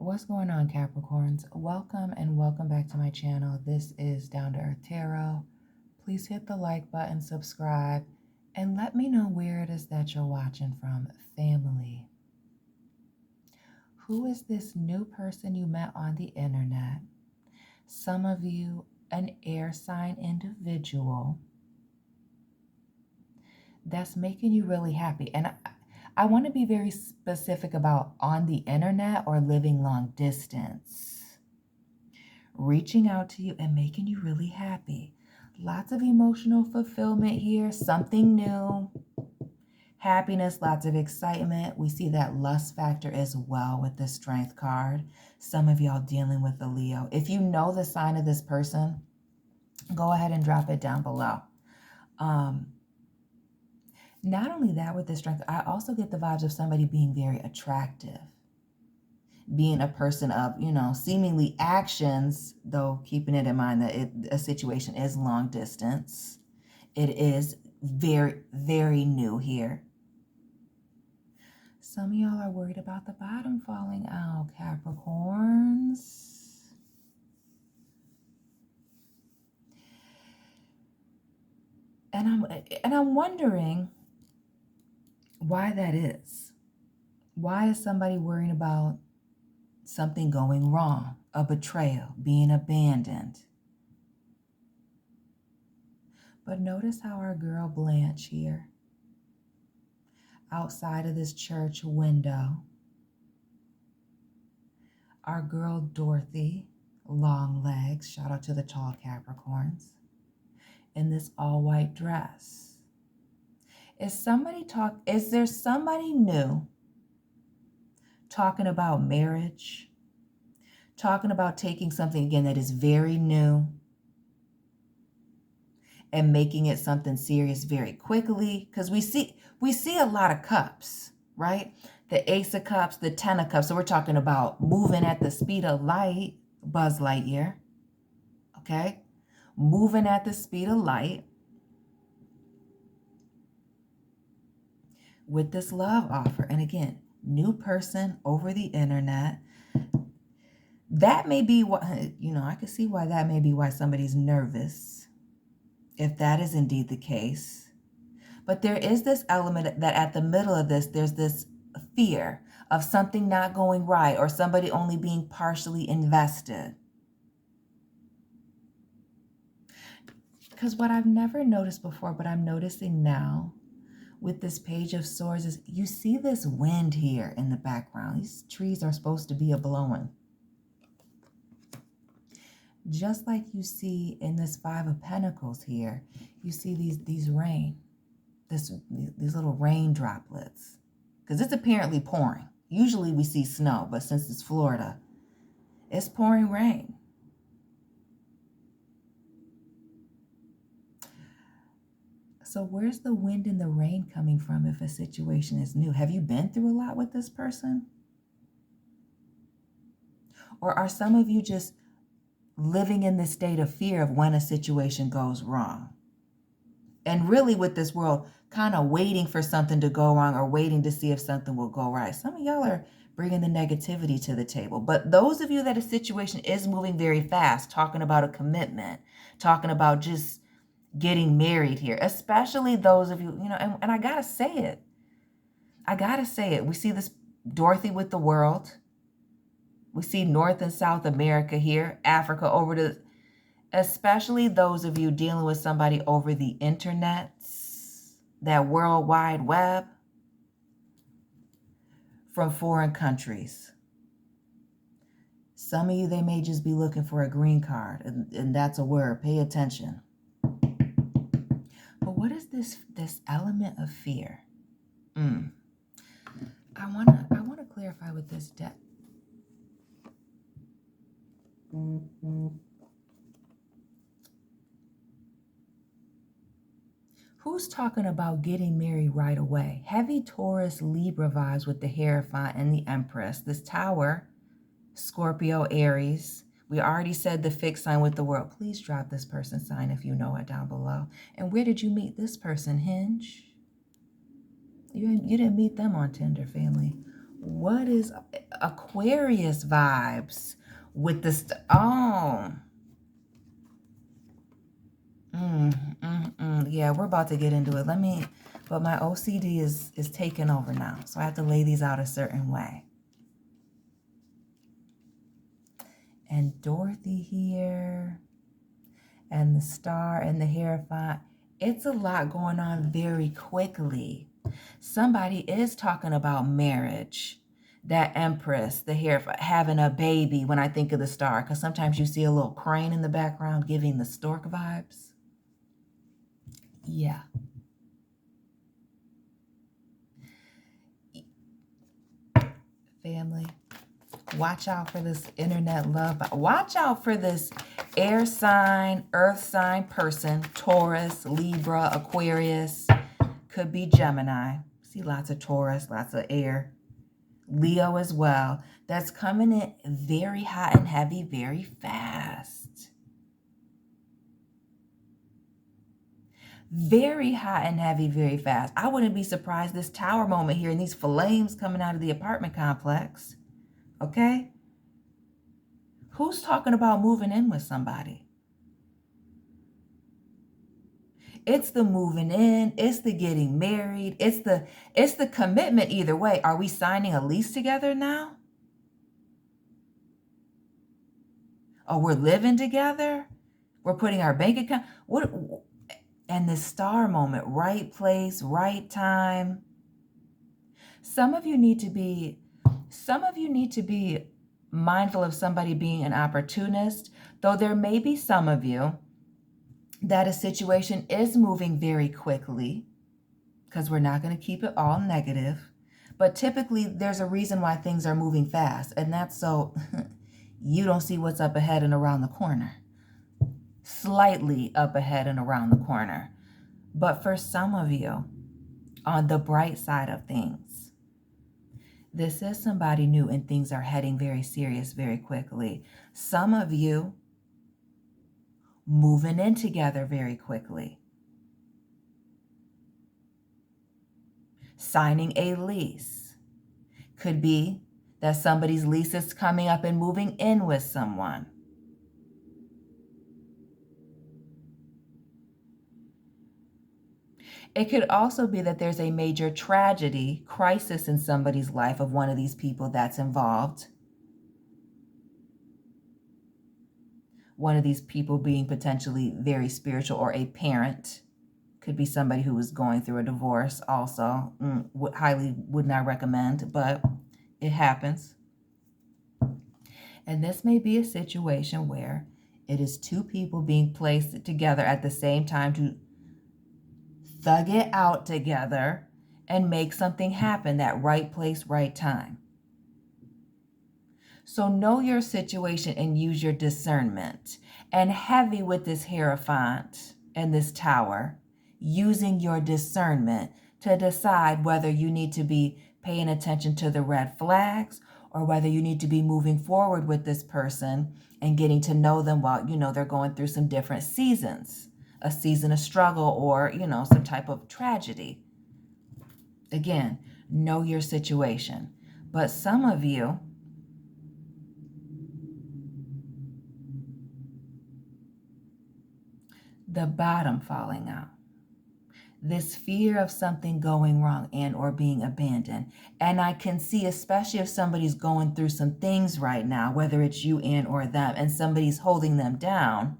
What's going on, Capricorns? Welcome and welcome back to my channel. This is Down to Earth Tarot. Please hit the like button, subscribe, and let me know where it is that you're watching from, family. Who is this new person you met on the internet? Some of you, an air sign individual that's making you really happy. And I want to be very specific about on the internet or living long distance. Reaching out to you and making you really happy. Lots of emotional fulfillment here, something new, happiness, lots of excitement. We see that lust factor as well with the Strength card. Some of y'all dealing with the Leo. If you know the sign of this person, go ahead and drop it down below. Not only that with the Strength, I also get the vibes of somebody being very attractive. Being a person of, seemingly actions, though keeping it in mind that a situation is long distance. It is very, very new here. Some of y'all are worried about the bottom falling out, Capricorns. And I'm wondering why that is. Why is somebody worrying about something going wrong, a betrayal, being abandoned? But notice how our girl Blanche here, outside of this church window, our girl Dorothy, long legs, shout out to the tall Capricorns, in this all white dress. Is there somebody new talking about marriage, talking about taking something again that is very new and making it something serious very quickly? Because we see a lot of cups, right? The Ace of Cups, the Ten of Cups. So we're talking about moving at the speed of light, Buzz Lightyear, okay? Moving at the speed of light with this love offer. And again, new person over the internet. That may be what, I can see why that may be why somebody's nervous, if that is indeed the case. But there is this element that at the middle of this, there's this fear of something not going right or somebody only being partially invested. Because what I've never noticed before, but I'm noticing now with this Page of Swords is you see this wind here in the background. These trees are supposed to be a-blowing. Just like you see in this Five of Pentacles here, you see these little rain droplets. Because it's apparently pouring. Usually we see snow, but since it's Florida, it's pouring rain. So where's the wind and the rain coming from if a situation is new? Have you been through a lot with this person? Or are some of you just living in this state of fear of when a situation goes wrong? And really with this world, kind of waiting for something to go wrong or waiting to see if something will go right. Some of y'all are bringing the negativity to the table. But those of you that a situation is moving very fast, talking about a commitment, talking about just getting married here, especially those of you, and I gotta say it. We see this Dorothy with the world. We see North and South America here, Africa over to, especially those of you dealing with somebody over the internet, that World Wide Web, from foreign countries. Some of you, they may just be looking for a green card, and that's a word. Pay attention. But what is this element of fear? I wanna clarify with this debt. Who's talking about getting married right away? Heavy Taurus Libra vibes with the Hierophant and the Empress. This Tower, Scorpio, Aries. We already said the fixed sign with the World. Please drop this person's sign if you know it down below. And where did you meet this person, Hinge? You didn't meet them on Tinder, family. What is Aquarius vibes with this? Oh. Yeah, we're about to get into it. But my OCD is taking over now. So I have to lay these out a certain way. And Dorothy here. And the star and the Hierophant. It's a lot going on very quickly. Somebody is talking about marriage. That Empress, the Hierophant, having a baby when I think of the star. Because sometimes you see a little crane in the background giving the stork vibes. Yeah. Family, watch out for this internet love. Watch out for this air sign, earth sign person, Taurus, Libra, Aquarius, could be Gemini. See lots of Taurus, lots of air. Leo as well. That's coming in very hot and heavy, very fast. Very hot and heavy, very fast. I wouldn't be surprised this tower moment here and these flames coming out of the apartment complex. Okay? Who's talking about moving in with somebody? It's the moving in, it's the getting married, it's the commitment either way. Are we signing a lease together now? Oh, we're living together? We're putting our bank account. And this star moment, right place, right time. Some of you need to be mindful of somebody being an opportunist, though there may be some of you that a situation is moving very quickly, because we're not going to keep it all negative. But typically there's a reason why things are moving fast, and that's so you don't see what's up ahead and around the corner. Slightly up ahead and around the corner. But for some of you, on the bright side of things, this is somebody new and things are heading very serious very quickly. Some of you moving in together very quickly. Signing a lease. Could be that somebody's lease is coming up and moving in with someone. It could also be that there's a major tragedy, crisis in somebody's life of one of these people that's involved. One of these people being potentially very spiritual, or a parent. Could be somebody who is going through a divorce also. Highly would not recommend, but it happens. And this may be a situation where it is two people being placed together at the same time to thug it out together and make something happen, that right place, right time. So know your situation and use your discernment. And heavy with this Hierophant and this tower, using your discernment to decide whether you need to be paying attention to the red flags or whether you need to be moving forward with this person and getting to know them while, they're going through some different seasons. A season of struggle or, some type of tragedy. Again, know your situation. But some of you, the bottom falling out. This fear of something going wrong and or being abandoned. And I can see, especially if somebody's going through some things right now, whether it's you and or them, and somebody's holding them down,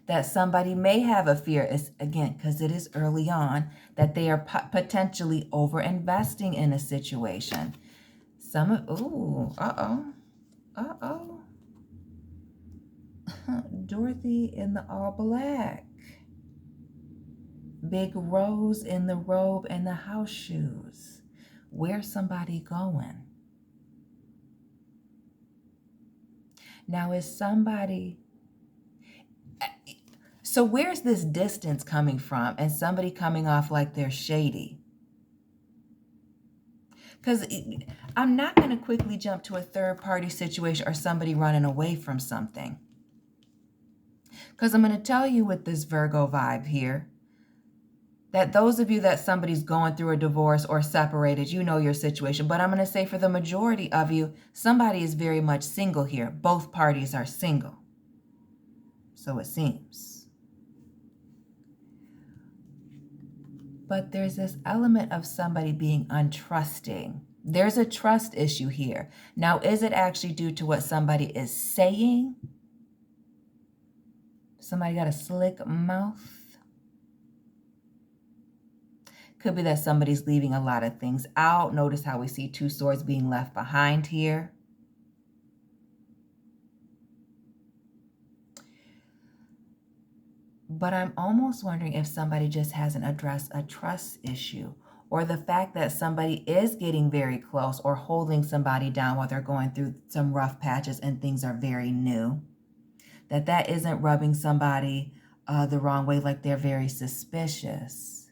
that somebody may have a fear, is again, because it is early on, that they are potentially over-investing in a situation. Dorothy in the all black. Big Rose in the robe and the house shoes. Where's somebody going? Now is somebody... So where's this distance coming from and somebody coming off like they're shady? Because I'm not going to quickly jump to a third-party situation or somebody running away from something. Because I'm going to tell you with this Virgo vibe here that those of you that somebody's going through a divorce or separated, you know your situation. But I'm going to say for the majority of you, somebody is very much single here. Both parties are single. So it seems. But there's this element of somebody being untrusting. There's a trust issue here. Now, is it actually due to what somebody is saying? Somebody got a slick mouth? Could be that somebody's leaving a lot of things out. Notice how we see 2 swords being left behind here. But I'm almost wondering if somebody just hasn't addressed a trust issue, or the fact that somebody is getting very close or holding somebody down while they're going through some rough patches and things are very new. That isn't rubbing somebody the wrong way, like they're very suspicious.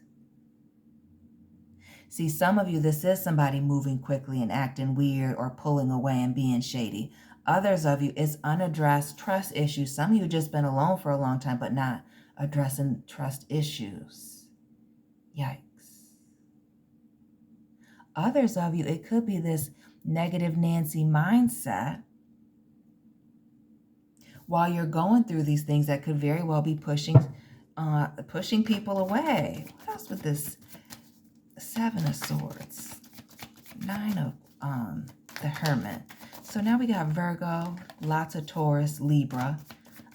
See, some of you, this is somebody moving quickly and acting weird or pulling away and being shady. Others of you, it's unaddressed trust issues. Some of you just been alone for a long time, but not addressing trust issues. Yikes. Others of you, it could be this negative Nancy mindset while you're going through these things that could very well be pushing people away. What else with this 7 of Swords, 9 of the Hermit. So now we got Virgo, lots of Taurus, Libra,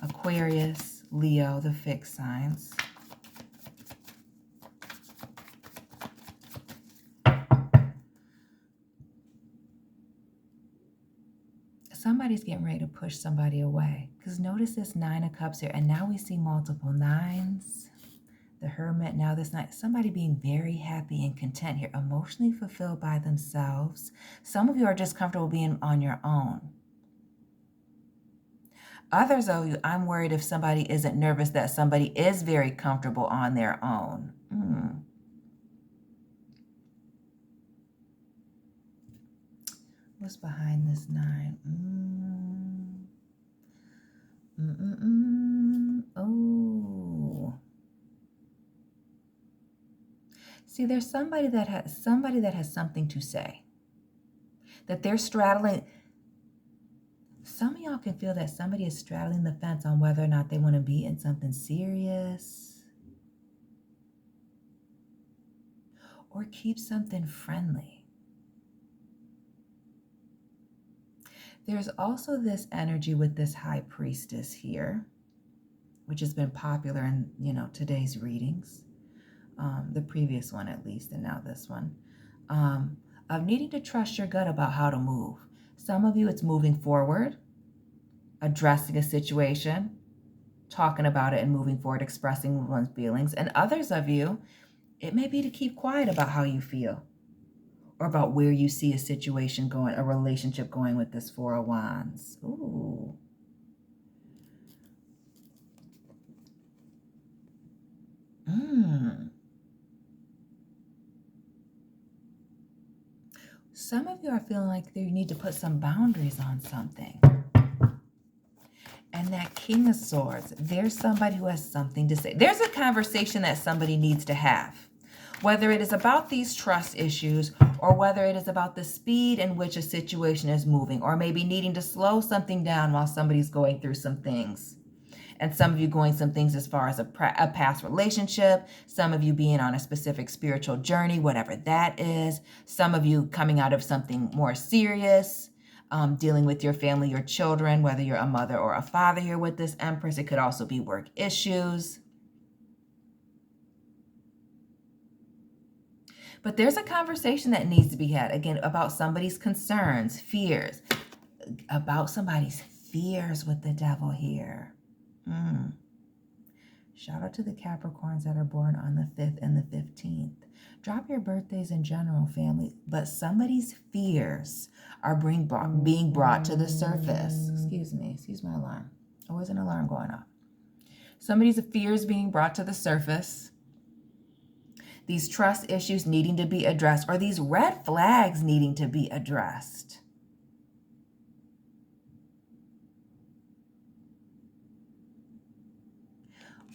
Aquarius, Leo, the fixed signs. Somebody's getting ready to push somebody away. Because notice this 9 of Cups here. And now we see multiple 9s. The Hermit, now this night, somebody being very happy and content here, emotionally fulfilled by themselves. Some of you are just comfortable being on your own. Others of you, I'm worried if somebody isn't nervous that somebody is very comfortable on their own. What's behind this 9? Oh. See, there's somebody that has something to say. That they're straddling. Some of y'all can feel that somebody is straddling the fence on whether or not they want to be in something serious or keep something friendly. There's also this energy with this High Priestess here, which has been popular in, today's readings. The previous one at least, and now this one, of needing to trust your gut about how to move. Some of you, it's moving forward, addressing a situation, talking about it and moving forward, expressing one's feelings. And others of you, it may be to keep quiet about how you feel or about where you see a situation going, a relationship going with this 4 of Wands. Ooh. Some of you are feeling like you need to put some boundaries on something. And that King of Swords, there's somebody who has something to say. There's a conversation that somebody needs to have. Whether it is about these trust issues or whether it is about the speed in which a situation is moving, or maybe needing to slow something down while somebody's going through some things. And some of you going some things as far as a past relationship, some of you being on a specific spiritual journey, whatever that is. Some of you coming out of something more serious, dealing with your family, your children, whether you're a mother or a father here with this Empress. It could also be work issues. But there's a conversation that needs to be had, again, about somebody's concerns, fears, about somebody's fears with the Devil here. Shout out to the Capricorns that are born on the 5th and the 15th. Drop your birthdays in general, family, but somebody's fears are being brought to the surface. Excuse my alarm. Always an alarm going off. Somebody's fears being brought to the surface. These trust issues needing to be addressed, or these red flags needing to be addressed.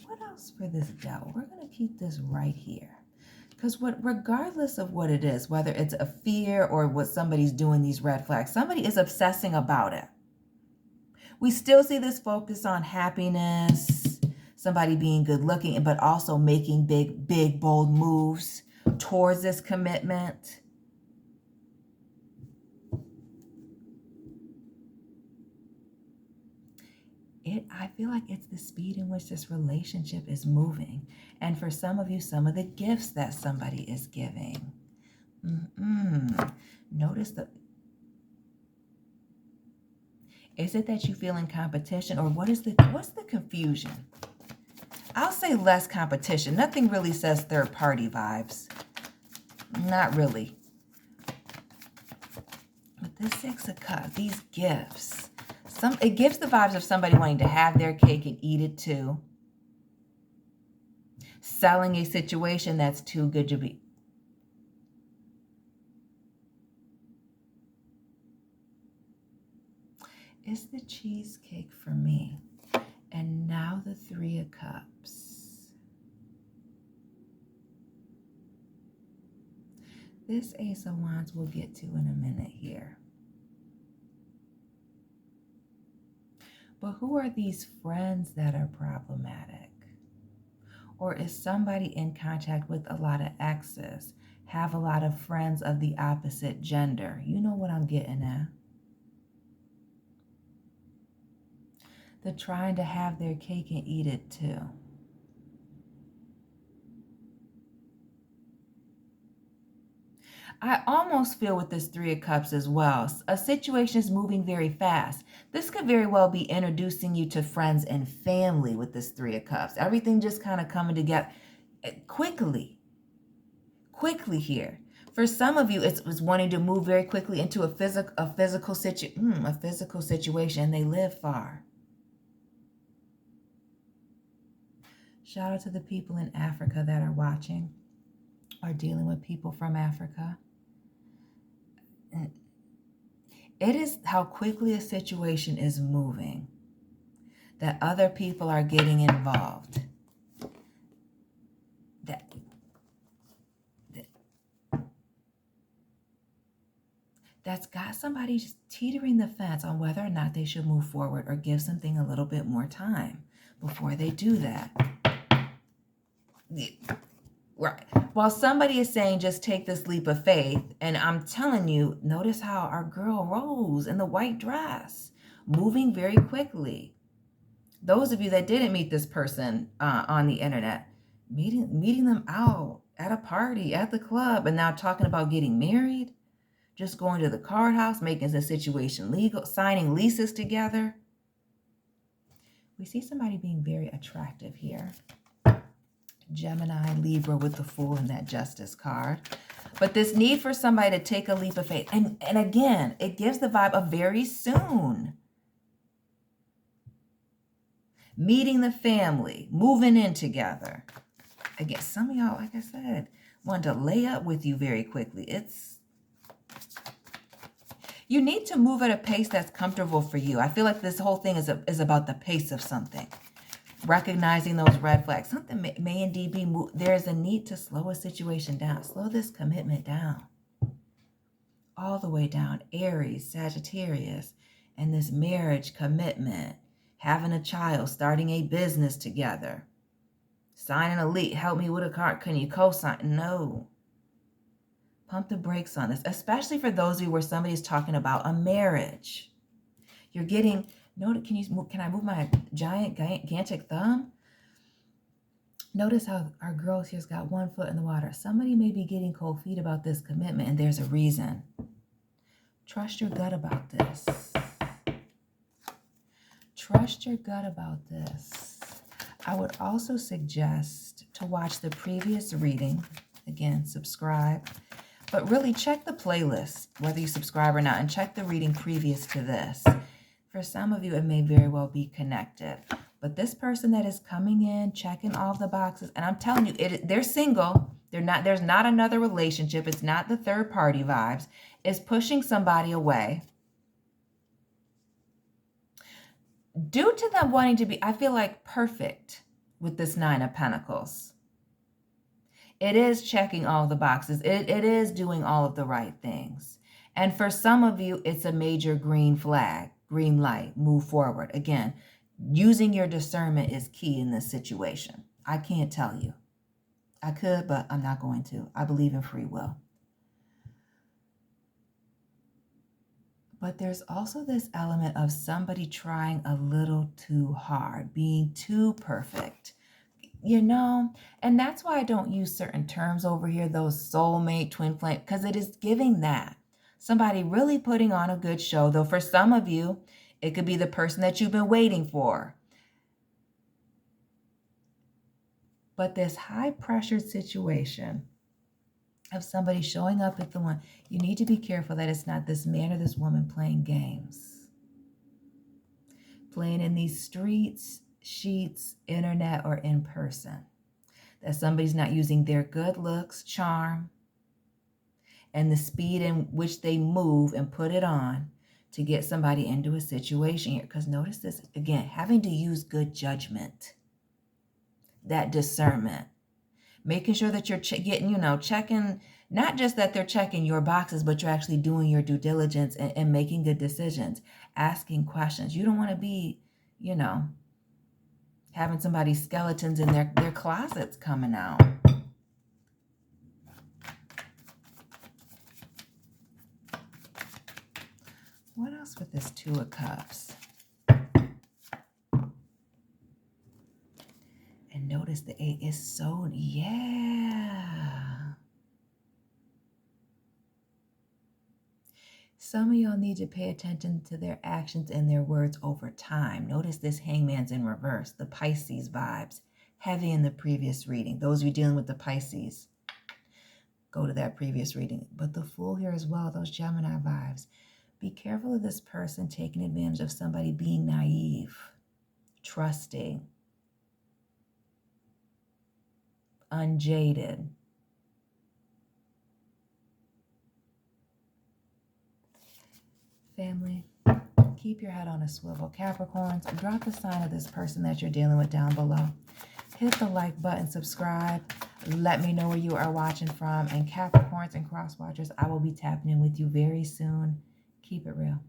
What else for this Devil? We're going to keep this right here. Because regardless of what it is, whether it's a fear or what somebody's doing, these red flags, somebody is obsessing about it. We still see this focus on happiness, somebody being good looking, but also making big, bold moves towards this commitment. I feel like it's the speed in which this relationship is moving. And for some of you, some of the gifts that somebody is giving. Notice is it that you feel in competition, or what's the confusion? I'll say less competition. Nothing really says third party vibes. Not really. But this Six of Cups, these gifts, it gives the vibes of somebody wanting to have their cake and eat it too. Selling a situation that's too good to be. It's the cheesecake for me. And now the Three of Cups. This Ace of Wands we'll get to in a minute here. But who are these friends that are problematic? Or is somebody in contact with a lot of exes, have a lot of friends of the opposite gender? You know what I'm getting at. They're trying to have their cake and eat it too. I almost feel with this Three of Cups as well. A situation is moving very fast. This could very well be introducing you to friends and family with this Three of Cups. Everything just kind of coming together quickly here. For some of you, it's wanting to move very quickly into a physical situation, and they live far. Shout out to the people in Africa that are watching or dealing with people from Africa. It is how quickly a situation is moving that other people are getting involved. That's got somebody just teetering the fence on whether or not they should move forward or give something a little bit more time before they do that. Right. While somebody is saying just take this leap of faith, and I'm telling you, notice how our girl Rose in the white dress, moving very quickly. Those of you that didn't meet this person on the internet, meeting them out at a party, at the club, and now talking about getting married, just going to the card house, making the situation legal, signing leases together. We see somebody being very attractive here. Gemini, Libra with the Fool and that Justice card. But this need for somebody to take a leap of faith. And again, it gives the vibe of very soon. Meeting the family, moving in together. Again, some of y'all, like I said, want to lay up with you very quickly. You need to move at a pace that's comfortable for you. I feel like this whole thing is about the pace of something. Recognizing those red flags. Something may indeed be moved. There's a need to slow a situation down. Slow this commitment down. All the way down. Aries, Sagittarius, and this marriage commitment. Having a child, starting a business together. Signing a lease. Help me with a card. Can you co-sign? No. Pump the brakes on this. Especially for those of you where somebody's talking about a marriage. You're getting... Can I move my gigantic thumb? Notice how our girl here's got one foot in the water. Somebody may be getting cold feet about this commitment, and there's a reason. Trust your gut about this. Trust your gut about this. I would also suggest to watch the previous reading. Again, subscribe. But really check the playlist, whether you subscribe or not, and check the reading previous to this. For some of you, it may very well be connected. But this person that is coming in, checking all the boxes, and I'm telling you, they're single. There's not another relationship. It's not the third party vibes. It's pushing somebody away. Due to them wanting to be, I feel like, perfect with this Nine of Pentacles. It is checking all the boxes. It is doing all of the right things. And for some of you, it's a major green flag, green light, move forward. Again, using your discernment is key in this situation. I can't tell you. I could, but I'm not going to. I believe in free will. But there's also this element of somebody trying a little too hard, being too perfect, you know? And that's why I don't use certain terms over here, those soulmate, twin flame, because it is giving that. Somebody really putting on a good show, though for some of you, it could be the person that you've been waiting for. But this high-pressured situation of somebody showing up at the one, you need to be careful that it's not this man or this woman playing games. Playing in these streets, sheets, internet, or in person. That somebody's not using their good looks, charm, and the speed in which they move and put it on to get somebody into a situation here. Because notice this, again, having to use good judgment, that discernment. Making sure that you're getting, checking, not just that they're checking your boxes, but you're actually doing your due diligence and making good decisions, asking questions. You don't want to be, having somebody's skeletons in their closets coming out. What else with this Two of Cups? And notice the 8 is so, yeah. Some of y'all need to pay attention to their actions and their words over time. Notice this Hangman's in reverse, the Pisces vibes, heavy in the previous reading. Those of you dealing with the Pisces, go to that previous reading. But the Fool here as well, those Gemini vibes. Be careful of this person taking advantage of somebody being naive, trusting, unjaded. Family, keep your head on a swivel. Capricorns, drop the sign of this person that you're dealing with down below. Hit the like button, subscribe. Let me know where you are watching from. And Capricorns and cross watchers, I will be tapping in with you very soon. Keep it real.